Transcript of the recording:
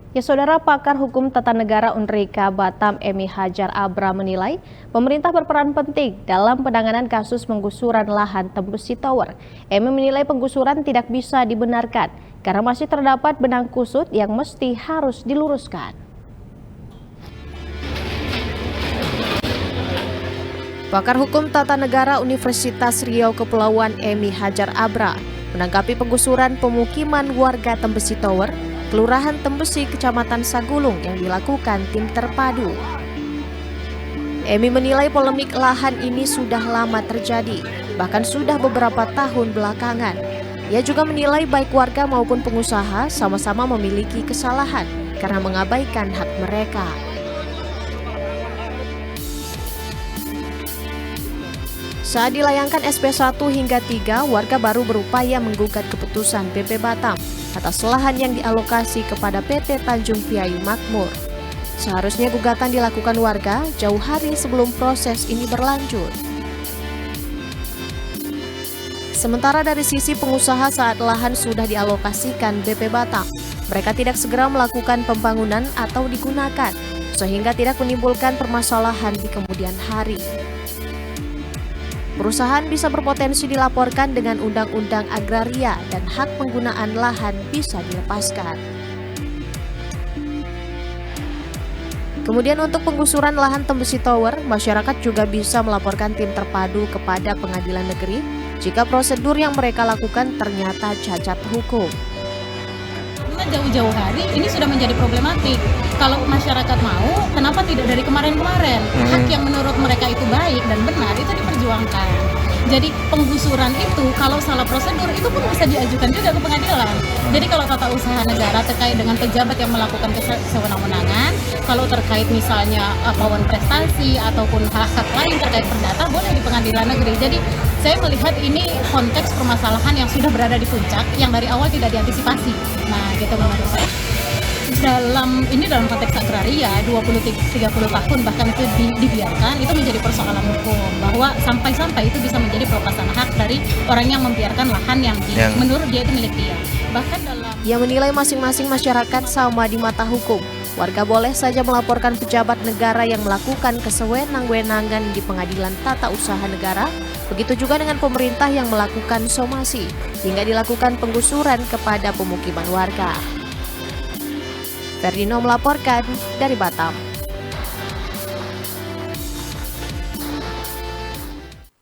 Ya, Saudara, pakar hukum tata negara Unrika Batam Emi Hajar Abra menilai pemerintah berperan penting dalam penanganan kasus penggusuran lahan Tembusi Tower. Emi menilai penggusuran tidak bisa dibenarkan karena masih terdapat benang kusut yang mesti harus diluruskan. Pakar hukum tata negara Universitas Riau Kepulauan Emi Hajar Abra menanggapi penggusuran pemukiman warga Tembusi Tower, Kelurahan Tembesi, Kecamatan Sagulung yang dilakukan tim terpadu. Emi menilai polemik lahan ini sudah lama terjadi, bahkan sudah beberapa tahun belakangan. Ia juga menilai baik warga maupun pengusaha sama-sama memiliki kesalahan karena mengabaikan hak mereka. Saat dilayangkan SP 1 hingga 3, warga baru berupaya menggugat keputusan BP Batam atas lahan yang dialokasi kepada PT Tanjung Piayu Makmur. Seharusnya gugatan dilakukan warga jauh hari sebelum proses ini berlanjut. Sementara dari sisi pengusaha, saat lahan sudah dialokasikan BP Batam, mereka tidak segera melakukan pembangunan atau digunakan, sehingga tidak menimbulkan permasalahan di kemudian hari. Perusahaan bisa berpotensi dilaporkan dengan undang-undang agraria dan hak penggunaan lahan bisa dilepaskan. Kemudian untuk penggusuran lahan Tembusi Tower, masyarakat juga bisa melaporkan tim terpadu kepada pengadilan negeri jika prosedur yang mereka lakukan ternyata cacat hukum. Jauh-jauh hari ini sudah menjadi problematik. Kalau masyarakat mau, kenapa tidak dari kemarin-kemarin? Hak yang menurut mereka itu baik dan benar itu diperjuangkan. Jadi penggusuran itu kalau salah prosedur itu pun bisa diajukan juga ke pengadilan. Jadi kalau tata usaha negara terkait dengan pejabat yang melakukan kesewenang-wenangan, kalau terkait misalnya pawan prestasi ataupun hak-hak lain terkait perdata, boleh di pengadilan negeri. Jadi saya melihat ini konteks permasalahan yang sudah berada di puncak yang dari awal tidak diantisipasi. Nah, gitu menurut saya. Dalam konteks agraria 20-30 tahun bahkan itu dibiarkan, itu menjadi persoalan hukum bahwa sampai-sampai itu bisa menjadi pelepasan hak dari orang yang membiarkan lahan yang menurut dia itu milik dia. Bahkan dalam Ia menilai masing-masing masyarakat sama di mata hukum. Warga boleh saja melaporkan pejabat negara yang melakukan kesewenang-wenangan di Pengadilan Tata Usaha Negara. Begitu juga dengan pemerintah yang melakukan somasi hingga dilakukan penggusuran kepada pemukiman warga. Ferdino melaporkan dari Batam.